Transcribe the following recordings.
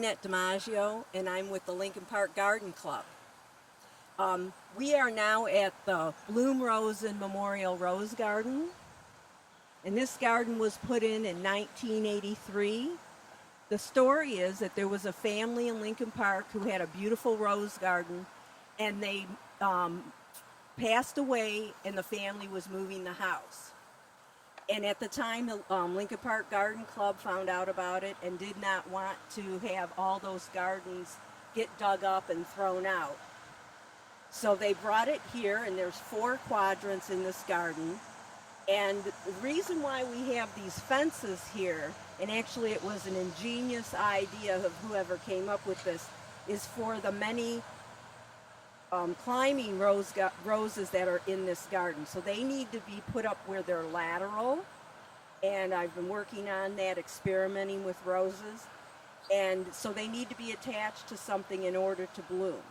Annette DiMaggio, and I'm with the Lincoln Park Garden Club. We are now at the Rosen Memorial Rose Garden, and this garden was put in 1983. The story is that there was a family in Lincoln Park who had a beautiful rose garden, and they passed away, and the family was moving the house. And at the time, the Lincoln Park Garden Club found out about it and did not want to have all those gardens get dug up and thrown out. So they brought it here, and there's 4 quadrants in this garden. And the reason why we have these fences here, and actually it was an ingenious idea of whoever came up with this, is for the many climbing roses that are in this garden. So they need to be put up where they're lateral, and I've been working on that, experimenting with roses. And so they need to be attached to something in order to bloom.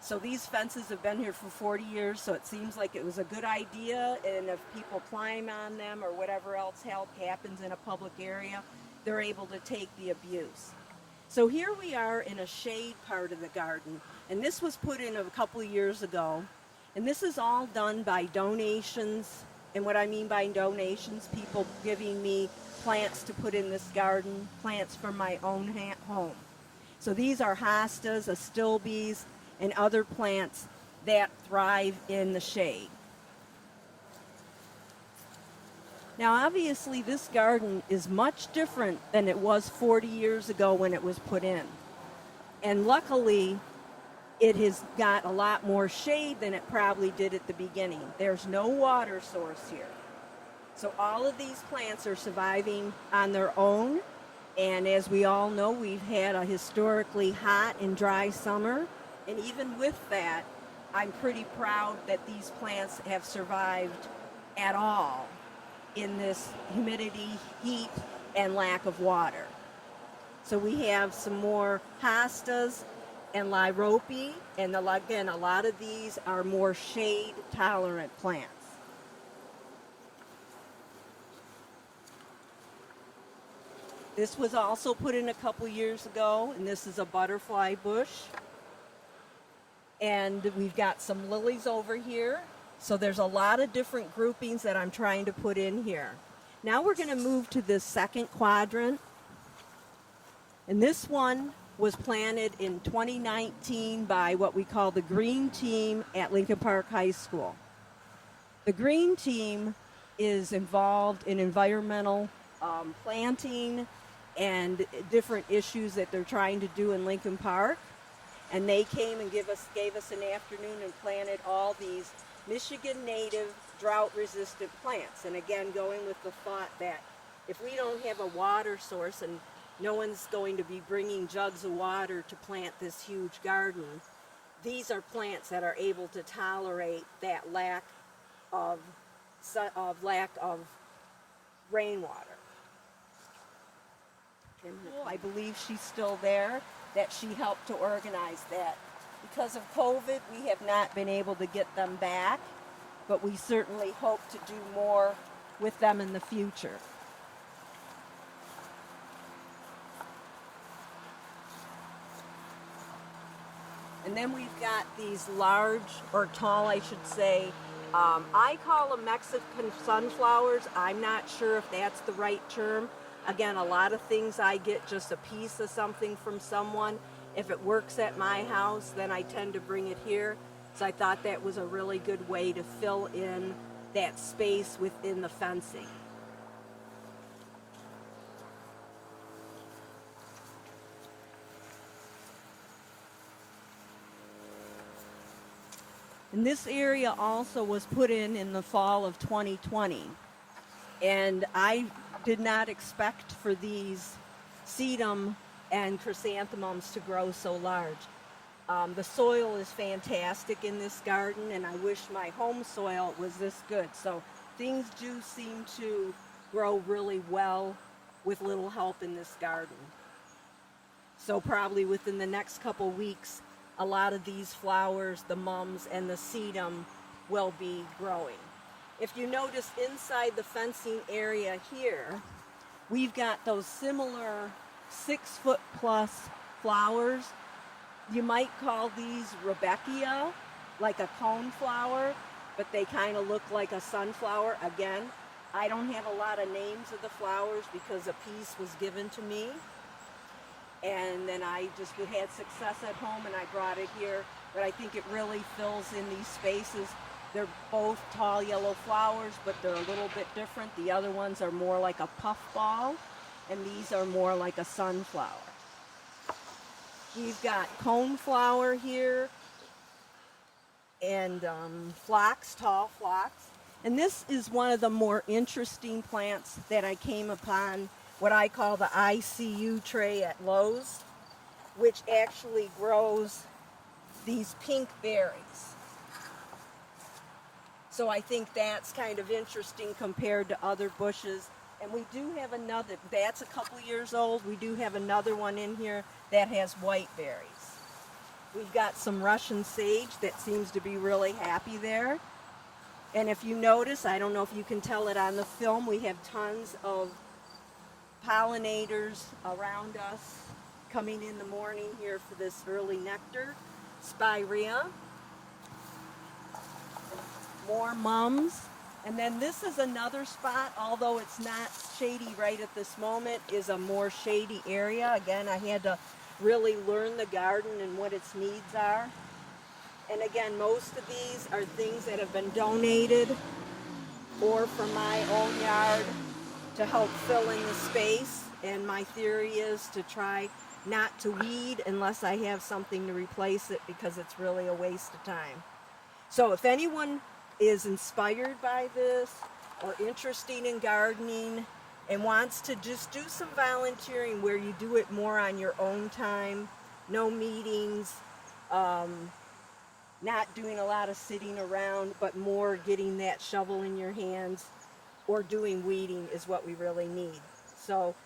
So these fences have been here for 40 years, so it seems like it was a good idea, and if people climb on them or whatever else happens in a public area, they're able to take the abuse. So here we are in a shade part of the garden, and this was put in a couple of years ago, and this is all done by donations. And what I mean by donations, people giving me plants to put in this garden, plants from my own home. So these are hostas, astilbes, and other plants that thrive in the shade. Now obviously this garden is much different than it was 40 years ago when it was put in. And luckily it has got a lot more shade than it probably did at the beginning. There's no water source here. So all of these plants are surviving on their own. And as we all know, we've had a historically hot and dry summer. And even with that, I'm pretty proud that these plants have survived at all in this humidity, heat, and lack of water. So we have some more hostas and lyrope, and again, a lot of these are more shade-tolerant plants. This was also put in a couple years ago, and this is a butterfly bush. And we've got some lilies over here. So there's a lot of different groupings that I'm trying to put in here. Now we're going to move to this second quadrant. And this one was planted in 2019 by what we call the Green Team at Lincoln Park High School. The Green Team is involved in environmental planting and different issues that they're trying to do in Lincoln Park. And they came and gave us an afternoon and planted all these Michigan native drought-resistant plants. And again, going with the thought that if we don't have a water source and no one's going to be bringing jugs of water to plant this huge garden, these are plants that are able to tolerate that lack of rainwater. And I believe she's still there, that she helped to organize that. Because of COVID, we have not been able to get them back, but we certainly hope to do more with them in the future. And then we've got these large, or tall I should say, I call them Mexican sunflowers. I'm not sure if that's the right term. Again, a lot of things I get just a piece of something from someone. If it works at my house, then I tend to bring it here. So I thought that was a really good way to fill in that space within the fencing. And this area also was put in the fall of 2020. And I did not expect for these sedum and chrysanthemums to grow so large. The soil is fantastic in this garden, and I wish my home soil was this good. So things do seem to grow really well with little help in this garden. So probably within the next couple weeks, a lot of these flowers, the mums and the sedum, will be growing. If you notice inside the fencing area here, we've got those similar 6-foot plus flowers. You might call these Rebecca, like a cone flower, but they kind of look like a sunflower. Again, I don't have a lot of names of the flowers because a piece was given to me. And then I just had success at home and I brought it here. But I think it really fills in these spaces. They're both tall yellow flowers, but they're a little bit different. The other ones are more like a puffball, and these are more like a sunflower. We've got coneflower here, and phlox, tall phlox. And this is one of the more interesting plants that I came upon, what I call the ICU tray at Lowe's, which actually grows these pink berries. So I think that's kind of interesting compared to other bushes. And we do have another, that's a couple years old. We do have another one in here that has white berries. We've got some Russian sage that seems to be really happy there. And if you notice, I don't know if you can tell it on the film, we have tons of pollinators around us coming in the morning here for this early nectar. Spirea. More mums. And then this is another spot, although it's not shady right at this moment, is a more shady area. Again, I had to really learn the garden and what its needs are. And again, most of these are things that have been donated or from my own yard to help fill in the space. And my theory is to try not to weed unless I have something to replace it, because it's really a waste of time. So if anyone is inspired by this or interested in gardening and wants to just do some volunteering where you do it more on your own time, no meetings, not doing a lot of sitting around, but more getting that shovel in your hands or doing weeding is what we really need. So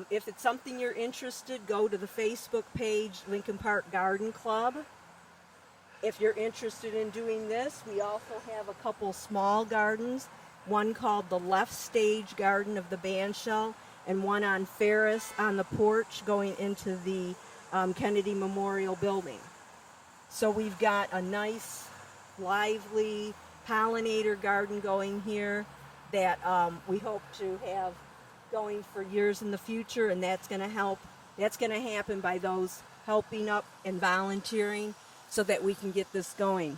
if it's something you're interested, go to the Facebook page, Lincoln Park Garden Club. If you're interested in doing this, we also have a couple small gardens, one called the Left Stage Garden of the Bandshell, and one on Ferris on the porch going into the Kennedy Memorial Building. So we've got a nice, lively pollinator garden going here that we hope to have going for years in the future, and that's going to help. That's going to happen by those helping up and volunteering so that we can get this going.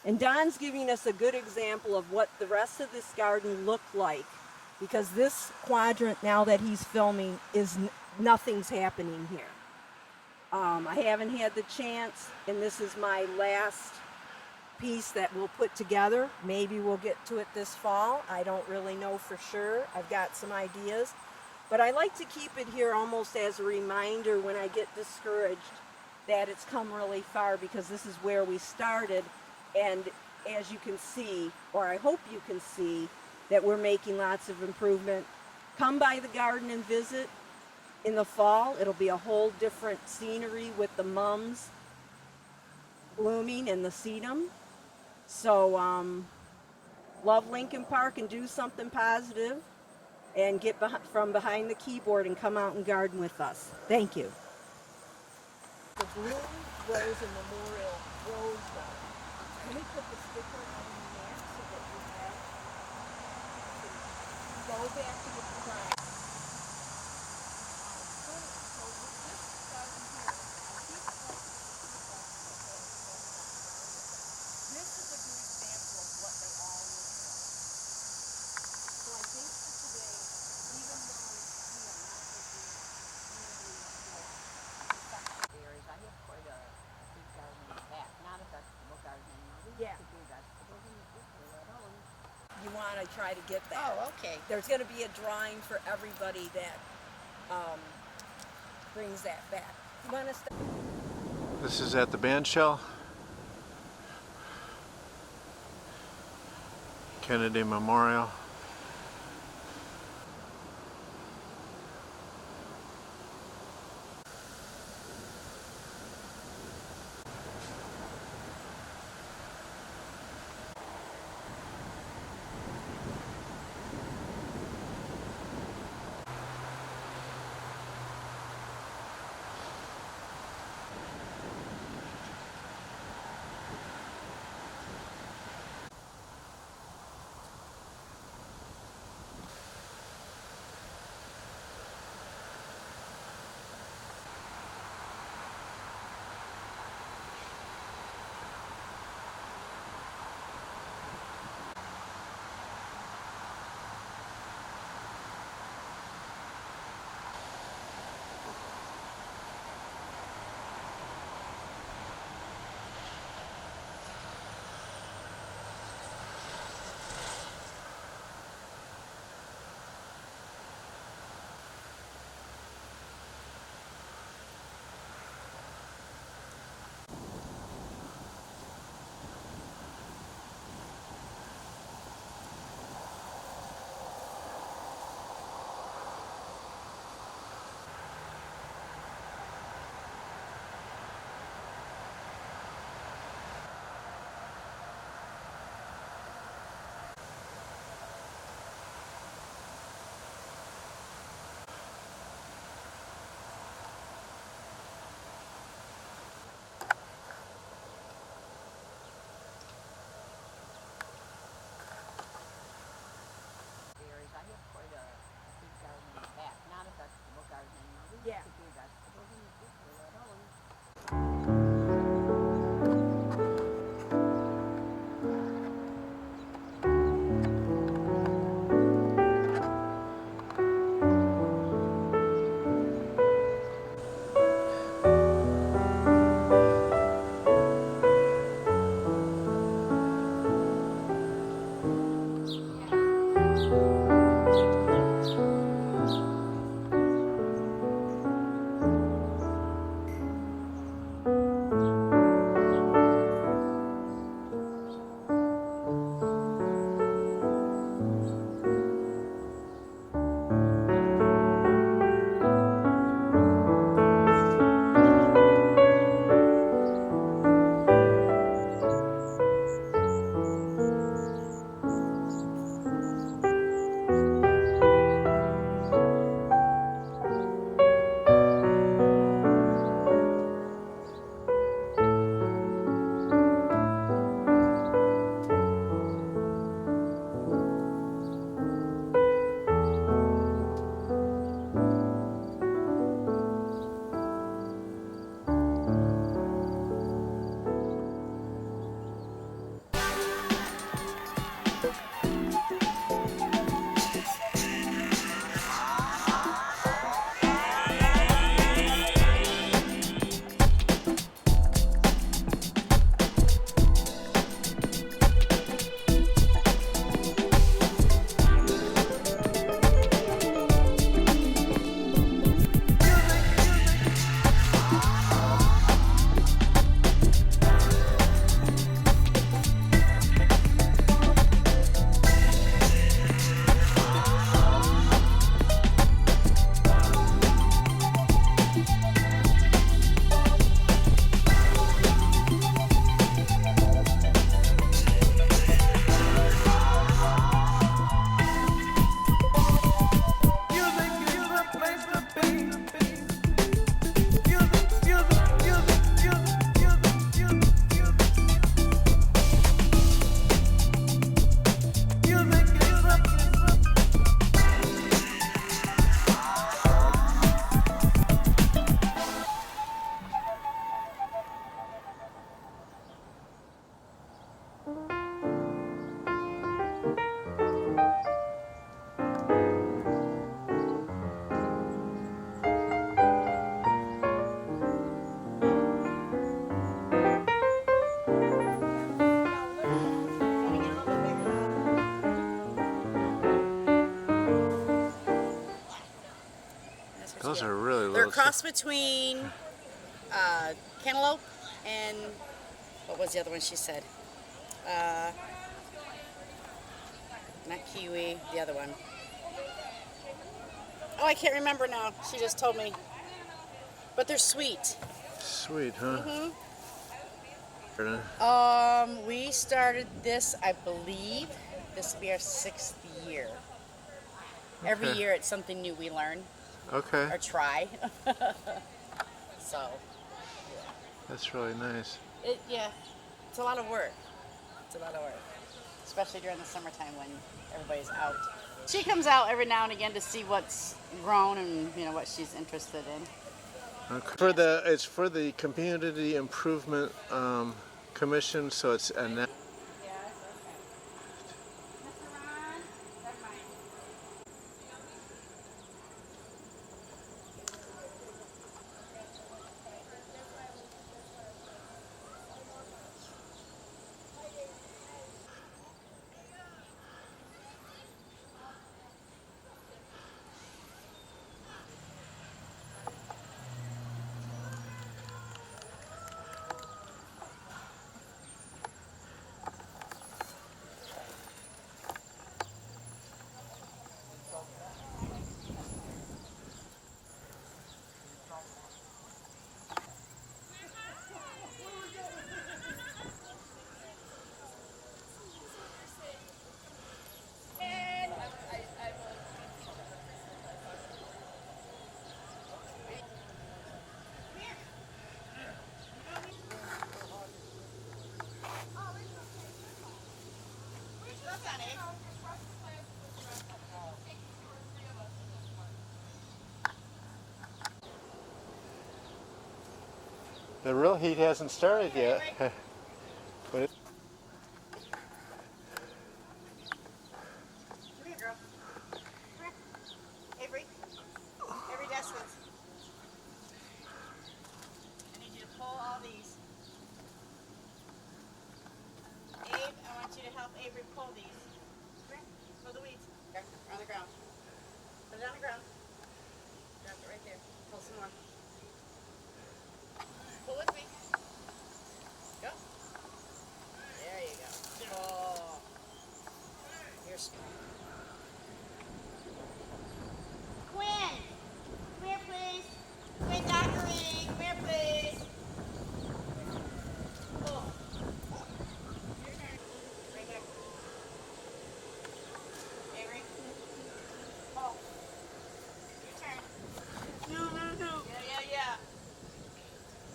And Don's giving us a good example of what the rest of this garden looked like, because this quadrant, now that he's filming, is nothing's happening here. I haven't had the chance, and this is my last piece that we'll put together. Maybe we'll get to it this fall. I don't really know for sure. I've got some ideas. But I like to keep it here almost as a reminder when I get discouraged that it's come really far, because this is where we started. And as you can see, or I hope you can see, that we're making lots of improvement. Come by the garden and visit. In the fall, it'll be a whole different scenery with the mums blooming and the sedum. So, love Lincoln Park and do something positive, and get from behind the keyboard and come out and garden with us. Thank you. The Rosen Memorial Rose Garden. Let me put the sticker on the map so that you have. Go back to the front. You want to try to get that. Oh, okay. There's going to be a drawing for everybody that brings that back. You want to This is at the Bandshell, Kennedy Memorial. Those are really They're a little. cross between cantaloupe and what was the other one she said? Not kiwi, the other one. Oh, I can't remember now. She just told me. But they're sweet. Sweet, huh? We started this, I believe, this will be our 6th year. Every Okay. year it's something new we learn Okay, or try. So, that's really nice. yeah, it's a lot of work. It's a lot of work, especially during the summertime when everybody's out. She comes out every now and again to see what's grown and what she's interested in. Okay. It's for the Community Improvement Commission, so it's a. The real heat hasn't started yet. But it, Come here, girl. Come here. Avery. Avery Dashwoods. I need you to pull all these. Abe, I want you to help Avery pull these. Come here. Pull the weeds. Here, on the ground. Put it on the ground. Drop it right there. Pull some more. Pull with me. Go. There you go. Oh. Here's Quinn. Come here, please. Quinn Dockery. Come here, please. Oh. Your turn. Right there. Avery. Oh. Your turn. No. Yeah.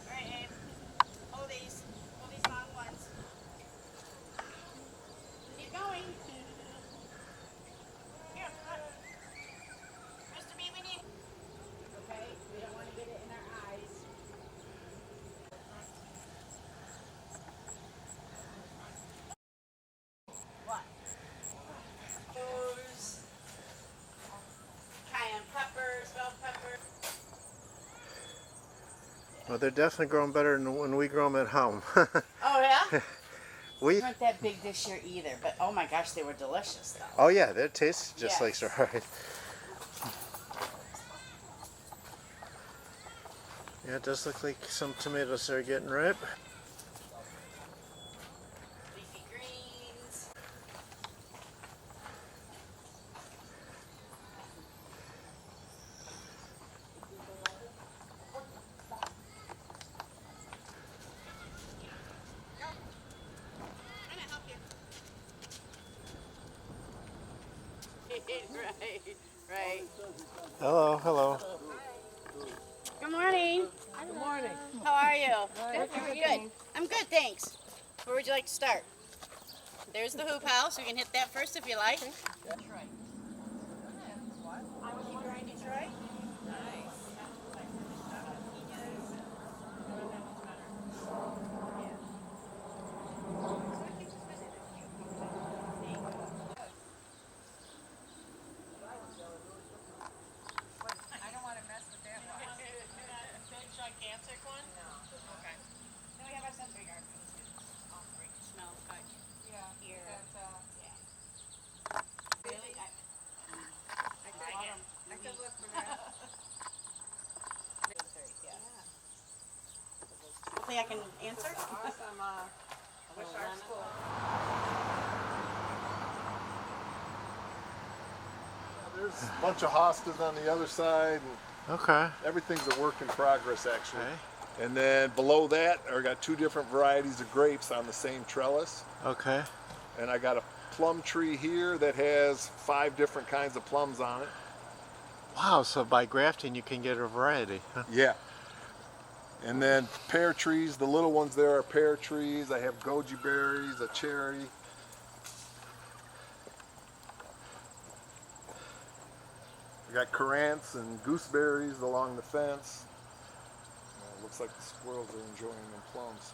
All right, Abe. Hold these. Hold these long ones. Keep going. Here, look. Mr. B, we need. Okay, we don't want to get it in our eyes. What? Those cayenne peppers, bell peppers. well, they're definitely growing better than when we grow them at home. Oh yeah? we. They weren't that big this year either, but oh my gosh, they were delicious though. Oh yeah, they taste just like Yes. strawberries. Yeah, it does look like some tomatoes are getting ripe. Leafy greens. Go. I'm gonna help you. Right. Hello. Good morning. Good morning. How are you? Good. How are you? Good. I'm good, thanks. Where would you like to start? There's the hoop house. We can hit that first if you like. Detroit. I was wondering, Detroit? I don't want to mess with that one. Big gigantic one? No. Okay. Then we have our century garden. Smells good. Yeah. Here. That's, Yeah. Really? something I can answer? Awesome. I wish our school. There's a bunch of hostas on the other side, and Okay. everything's a work in progress actually. Okay. And then below that, I got 2 different varieties of grapes on the same trellis. Okay. And I got a plum tree here that has 5 different kinds of plums on it. Wow, so by grafting you can get a variety. Huh? Yeah. And then pear trees, the little ones there are pear trees. I have goji berries, a cherry. I got currants and gooseberries along the fence. Looks like the squirrels are enjoying them plums.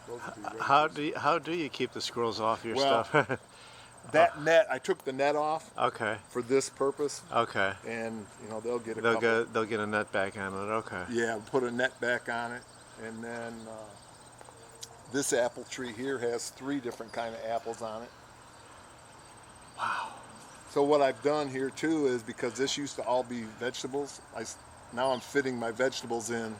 Those would be ready for- How do you keep the squirrels off your Well, stuff? That net, I took the net off Okay. for this purpose, Okay. and they'll get a They'll couple. they'll get a net back on it. Okay. Yeah, put a net back on it, and then this apple tree here has 3 different kind of apples on it. Wow. So what I've done here too is, because this used to all be vegetables, now I'm fitting my vegetables in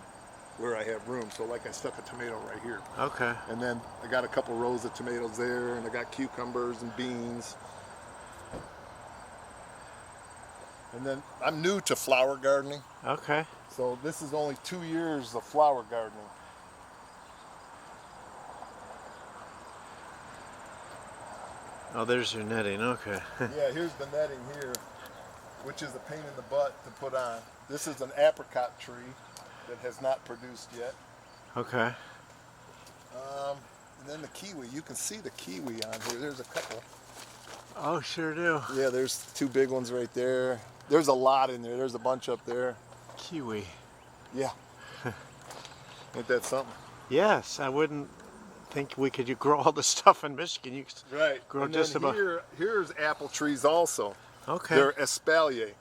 where I have room. So like I stuck a tomato right here. Okay. And then I got a couple rows of tomatoes there, and I got cucumbers and beans. And then I'm new to flower gardening, Okay. so this is only 2 years of flower gardening. Oh, there's your netting. Okay. Yeah, here's the netting here, which is a pain in the butt to put on. This is an apricot tree that has not produced yet. Okay. And then the kiwi, you can see the kiwi on here. There's a couple. Oh, sure do. Yeah, there's 2 big ones right there. There's a lot in there. There's a bunch up there. Kiwi. Yeah. Ain't that something? Yes, I wouldn't think we could grow all this stuff in Michigan. You could Right. grow And just then about. here's apple trees also. Okay. They're espalier,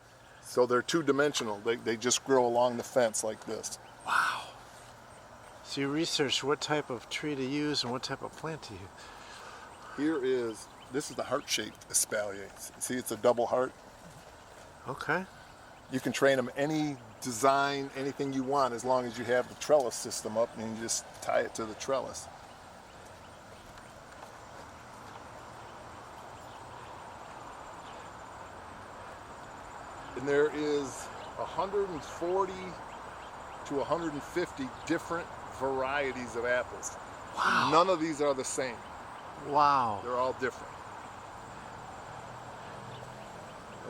so they're 2-dimensional. They just grow along the fence like this. Wow. So you researched what type of tree to use and what type of plant to use. This is the heart-shaped espalier. See, it's a double heart. Okay. You can train them any design, anything you want, as long as you have the trellis system up and you just tie it to the trellis. And there is 140 to 150 different varieties of apples. Wow. None of these are the same. Wow. They're all different.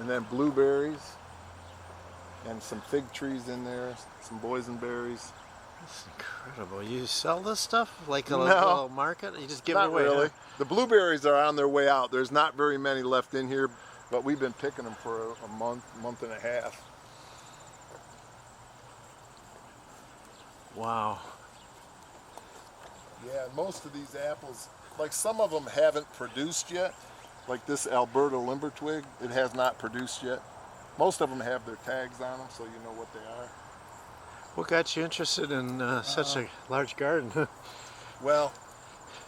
And then blueberries and some fig trees in there, some boysenberries. That's incredible. You sell this stuff like a No. little market? You just give it Not away? really. Huh? The blueberries are on their way out. There's not very many left in here, but we've been picking them for a month and a half. Wow. Yeah, most of these apples, like some of them haven't produced yet. Like this Alberta limber twig, it has not produced yet. Most of them have their tags on them, so you know what they are. What got you interested in such a large garden? Well,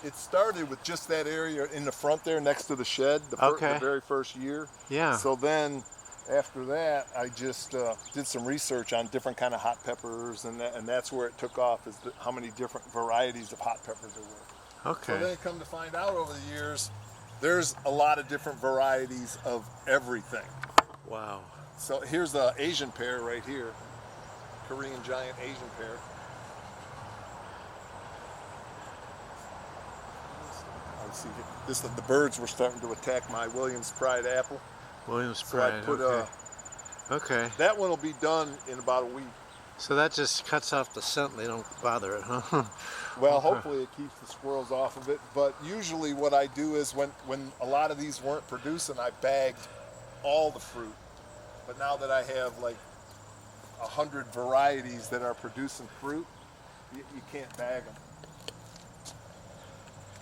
it started with just that area in the front there next to the shed, the Okay. very first year. Yeah. So then, after that, I just did some research on different kind of hot peppers, and that's where it took off, is how many different varieties of hot peppers there were. Okay. So then come to find out over the years, there's a lot of different varieties of everything. Wow. So here's the Asian pear right here, Korean giant Asian pear. Let's see, the birds were starting to attack my Williams Pride apple. Williams So I Pride. put Okay. Okay. that one will be done in about a week. So that just cuts off the scent. They don't bother it, huh? Well, hopefully it keeps the squirrels off of it. But usually what I do is when a lot of these weren't producing, I bagged all the fruit. But now that I have like 100 varieties that are producing fruit, you can't bag them.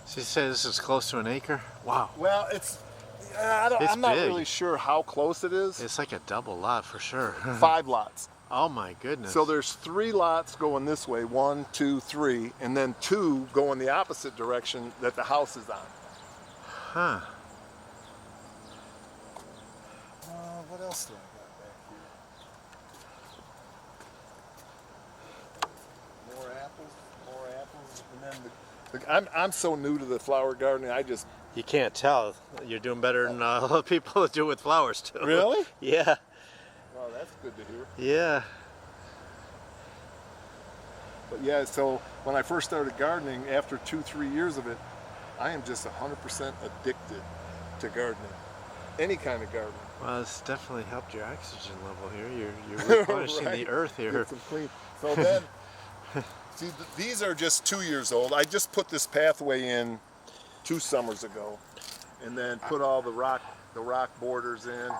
So you say this is close to an acre? Wow. Well, It's I'm not big. really sure how close it is. It's like a double lot for sure. 5 lots. Oh my goodness. So there's 3 lots going this way, 1, 2, 3, and then 2 going the opposite direction that the house is on. Huh. What else do I got back here? I'm so new to the flower gardening. You can't tell. You're doing better than a lot of people that do it with flowers too. Really? Yeah. Well, that's good to hear. Yeah. But yeah, so when I first started gardening, after 2-3 years of it, I am just 100% addicted to gardening. Any kind of gardening. Well, it's definitely helped your oxygen level here. You're replenishing Right. the earth here. Get some clean. So then, see, these are just 2 years old. I just put this pathway in 2 summers ago, and then put all the rock borders in,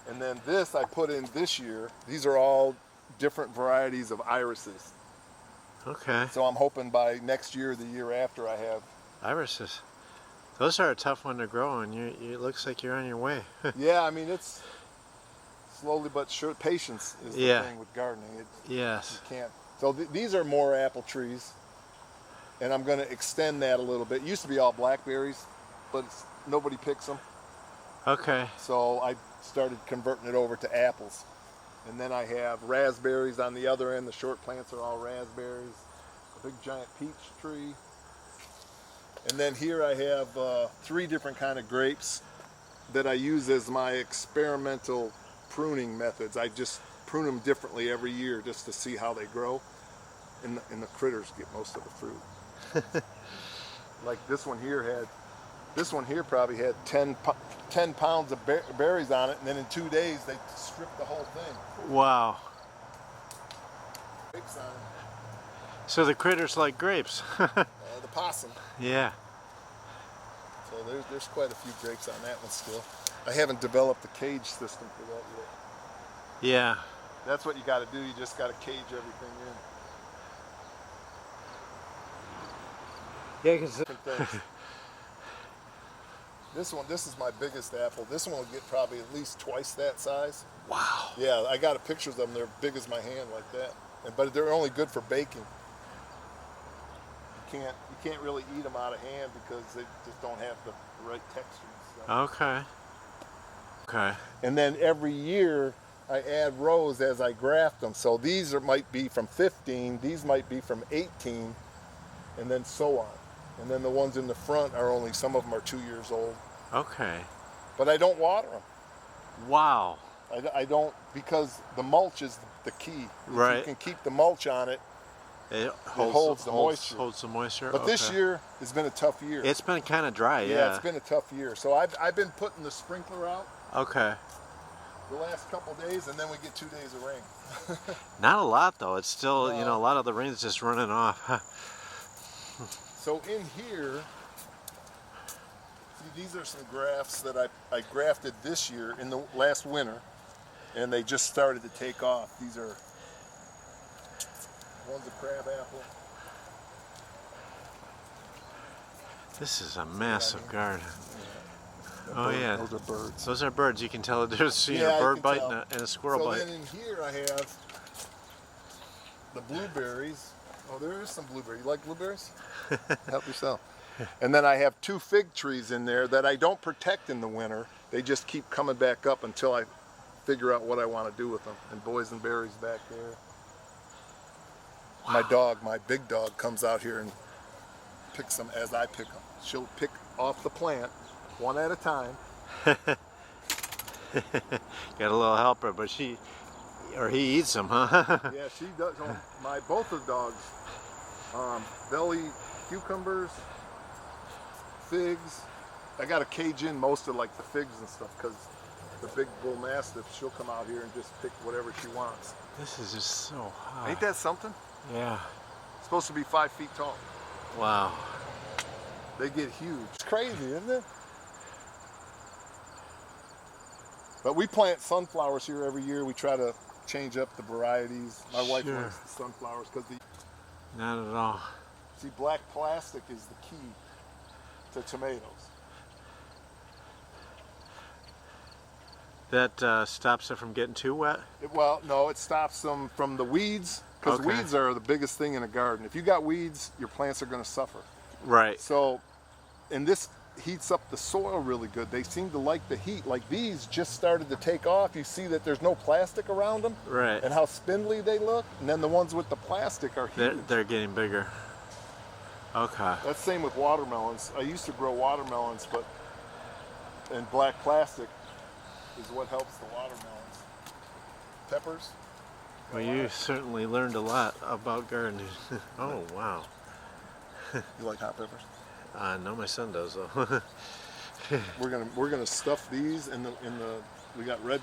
and then this I put in this year. These are all different varieties of irises. Okay. So I'm hoping by next year, the year after, I have. Irises. Those are a tough one to grow, and it looks like you're on your way. Yeah, I mean, it's slowly but sure. Patience is the thing with gardening. Yes. You can't. So these are more apple trees, and I'm going to extend that a little bit. It used to be all blackberries, but nobody picks them. Okay. So I started converting it over to apples. And then I have raspberries on the other end. The short plants are all raspberries. A big giant peach tree. And then here I have 3 different kind of grapes that I use as my experimental pruning methods. I just prune them differently every year just to see how they grow. And the critters get most of the fruit. Like this one here probably had 10 pounds of berries on it, and then in 2 days they stripped the whole thing. Wow. Grapes on it. So the critters like grapes. The possum. Yeah. So there's quite a few grapes on that one still. I haven't developed the cage system for that yet. Yeah. That's what you got to do. You just got to cage everything in. Yeah, because Different things. This is my biggest apple. This one will get probably at least twice that size. wow. Yeah, I got pictures of them. They're big as my hand, like that. But they're only good for baking. You can't really eat them out of hand because they just don't have the right texture and stuff. Okay. Okay. And then every year I add rows as I graft them. So these might be from 15, these might be from 18, and then so on. And then the ones in the front are only, some of them are 2 years old. Okay. But I don't water them. Wow. I don't, because the mulch is the key. If Right. you can keep the mulch on it, It holds the moisture. Holds the moisture. But this Okay. year has been a tough year. It's been kind of dry. Yeah, Yeah. it's been a tough year. So I've been putting the sprinkler out Okay. the last couple days, and then we get 2 days of rain. Not a lot though. It's still, a lot of the rain's just running off. So in here, see, these are some grafts that I grafted this year in the last winter, and they just started to take off. These are, one's a crab apple. This is a massive garden. Oh yeah. Those are birds. Those are birds. You can tell that there's Yeah, a I bird can bite tell. and a squirrel So bite. then in here I have the blueberries. Oh, there is some blueberry. You like blueberries? Help yourself. And then I have 2 fig trees in there that I don't protect in the winter. They just keep coming back up until I figure out what I want to do with them. And boysenberries back there. Wow. My big dog, comes out here and picks them as I pick them. She'll pick off the plant one at a time. Got a little helper, but he eats them, huh? Yeah, she does. Both of the dogs, they'll eat cucumbers, figs. I got to cage in most of like the figs and stuff because the big bull mastiff, she'll come out here and just pick whatever she wants. This is just so hot. Ain't that something? Yeah. It's supposed to be 5 feet tall. Wow. They get huge. It's crazy, isn't it? But we plant sunflowers here every year. We try to change up the varieties. My wife Sure. likes the sunflowers because Not at all. see, black plastic is the key to tomatoes. That stops it from getting too wet? No, it stops them from the weeds, because Okay. weeds are the biggest thing in a garden. If you got weeds, your plants are going to suffer. Right. So, and this heats up the soil really good. They seem to like the heat. Like these just started to take off. You see that there's no plastic around them, Right. and how spindly they look. And then the ones with the plastic are huge. They're getting bigger. Okay. That's the same with watermelons. I used to grow watermelons, but and black plastic is what helps the watermelons. Peppers. Well, you certainly learned a lot about gardening. Oh, wow. You like hot peppers? No, my son does though. We're gonna stuff these in the we got red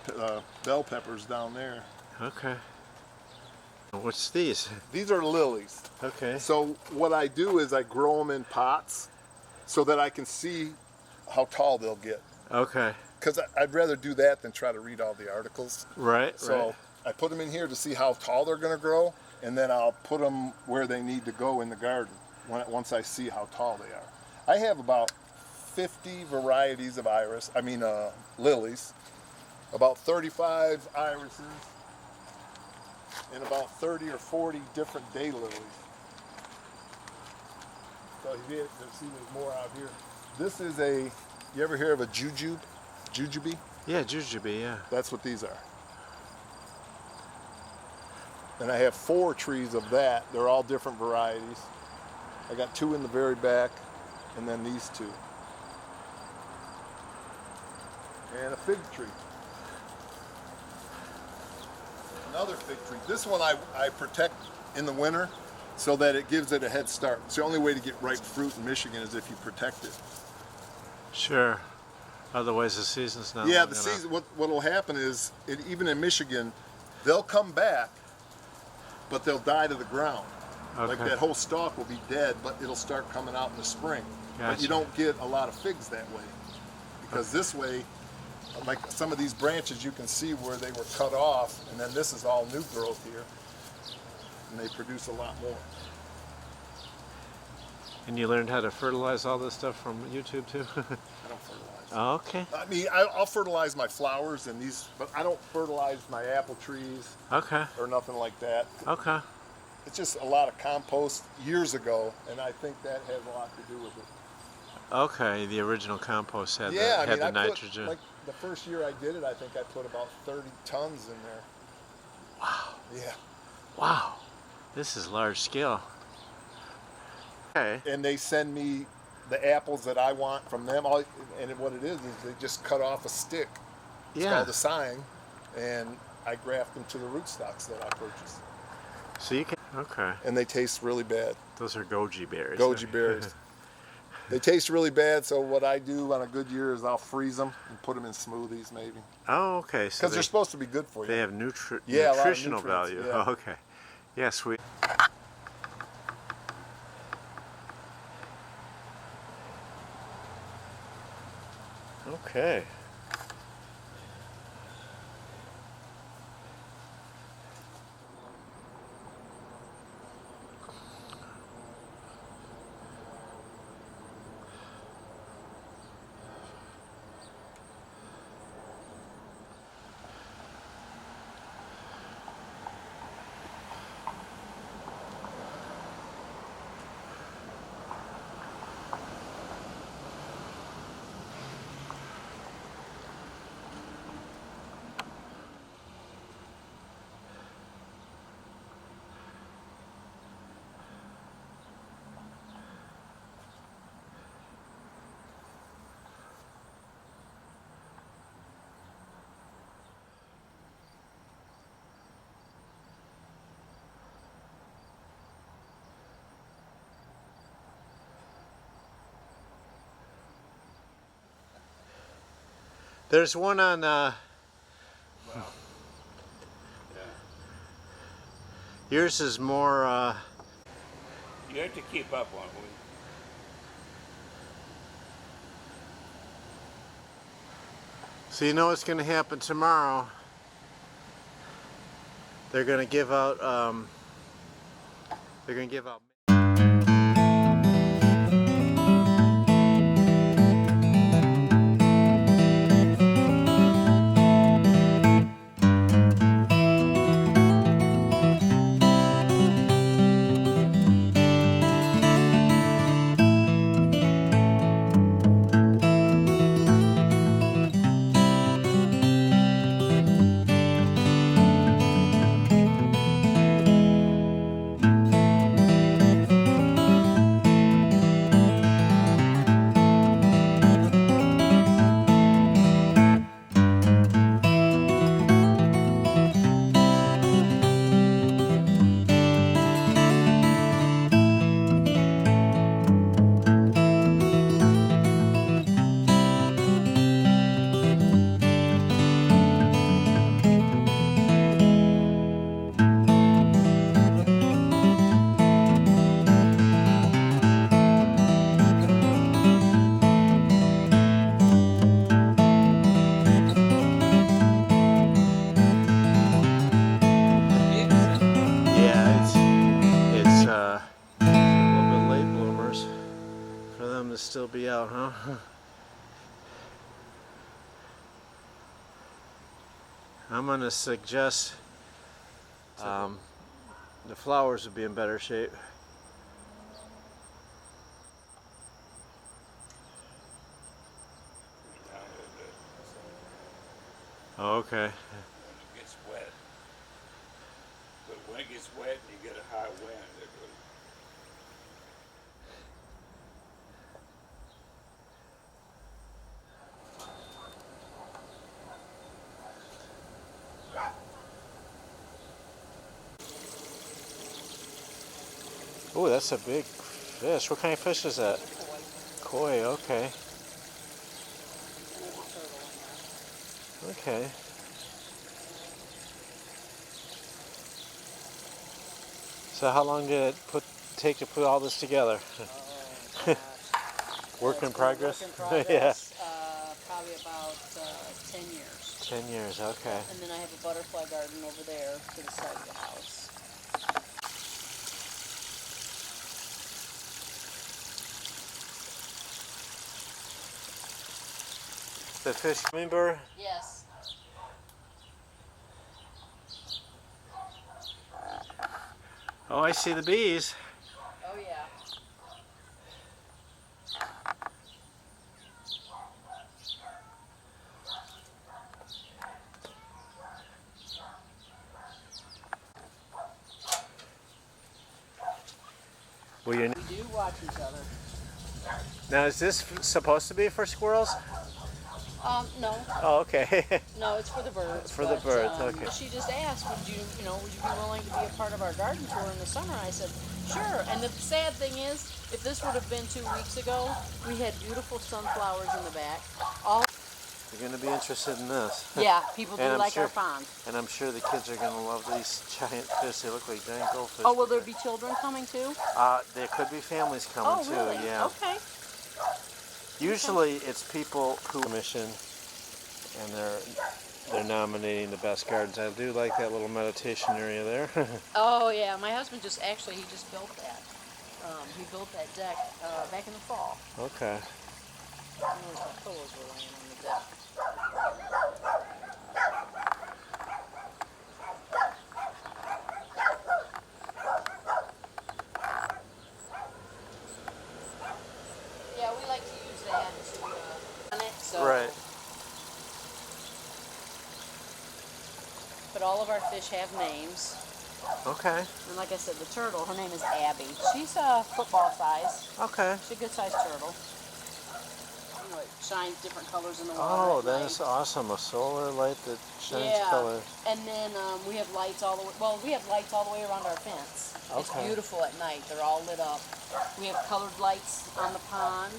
bell peppers down there. Okay. What's these? These are lilies. Okay. So what I do is I grow them in pots so that I can see how tall they'll get. Okay. Because I'd rather do that than try to read all the articles. Right. So right. I put them in here to see how tall they're going to grow, and then I'll put them where they need to go in the garden once I see how tall they are. I have about 50 varieties of lilies, about 35 irises, and about 30 or 40 different daylilies. So you see there's more out here. This is you ever hear of a jujube? Yeah, jujube, yeah. That's what these are. And I have 4 trees of that. They're all different varieties. I got 2 in the very back, and then these 2. And a fig tree. Another fig tree. This one I protect in the winter so that it gives it a head start. It's the only way to get ripe fruit in Michigan is if you protect it. Sure. Otherwise the season's not Yeah, long the enough. season. What will happen is, even in Michigan, they'll come back, but they'll die to the ground. Like Okay. that whole stalk will be dead, but it'll start coming out in the spring. But Gotcha. you don't get a lot of figs that way, because this way, like some of these branches, you can see where they were cut off, and then this is all new growth here, and they produce a lot more. And you learned how to fertilize all this stuff from YouTube too? I don't fertilize. Oh, okay. I mean, I'll fertilize my flowers and these, but I don't fertilize my apple trees Okay. or nothing like that. Okay. It's just a lot of compost years ago, and I think that has a lot to do with it. Okay, the original compost had Yeah, the, I had mean, the I nitrogen. put, like, the first year I did it, I think I put about 30 tons in there. Wow. Yeah. Wow. This is large scale. Okay. And they send me the apples that I want from them. And what it is they just cut off a stick. It's Yeah. called a sign, and I graft them to the rootstocks that I purchase. So you can, okay. And they taste really bad. Those are goji berries. Goji berries. They taste really bad, so what I do on a good year is I'll freeze them and put them in smoothies maybe. Oh, okay. So Because they're supposed to be good for you. they have Yeah, a lot of nutritional nutrients, value. yeah. Oh, okay. Yeah, sweet. Okay. There's one on yours is more You have to keep up on it. so you know what's going to happen tomorrow. They're going to give out For them to still be out, huh? I'm gonna suggest the flowers would be in better shape. Down a little bit. So Oh, okay. when it gets wet. But when it gets wet and you get a high wind, it goes. Oh, that's a big fish. What kind of fish is that? Koi, okay. Okay. So how long did it take to put all this together? Work in progress? Work in progress. Probably about 10 years. 10 years, okay. And then I have a butterfly garden over there to the side of the house. The fish hummingbird? Yes. Oh, I see the bees. Oh yeah. Well, you We do watch each other. now, is this supposed to be for squirrels? No, Oh, okay. no, it's for the birds. For the but, birds, okay. She just asked, would you be willing to be a part of our garden tour in the summer? I said, sure. And the sad thing is, if this would have been 2 weeks ago, we had beautiful sunflowers in the back. All You're going to be interested in this. yeah, people do And I'm like sure- our pond. And I'm sure the kids are going to love these giant fish. They look like giant goldfish. Oh, will there be children coming too? There could be families coming Oh, too, really? yeah. Okay. Usually it's people who mission and they're nominating the best gardens. I do like that little meditation area there. Oh yeah, my husband he just built that. He built that deck back in the fall. Okay. My pillows were laying on the deck. Yeah, we like to use that to on it. So. Right. But all of our fish have names. Okay. And like I said, the turtle, her name is Abby. She's football size. Okay. She's a good sized turtle. You know, it shines different colors in the water. Oh, at that night. is awesome. A solar light that shines Yeah. color. And then we have lights all the way. Well, we have lights all the way around our fence. It's Okay. beautiful at night. They're all lit up. We have colored lights on the pond.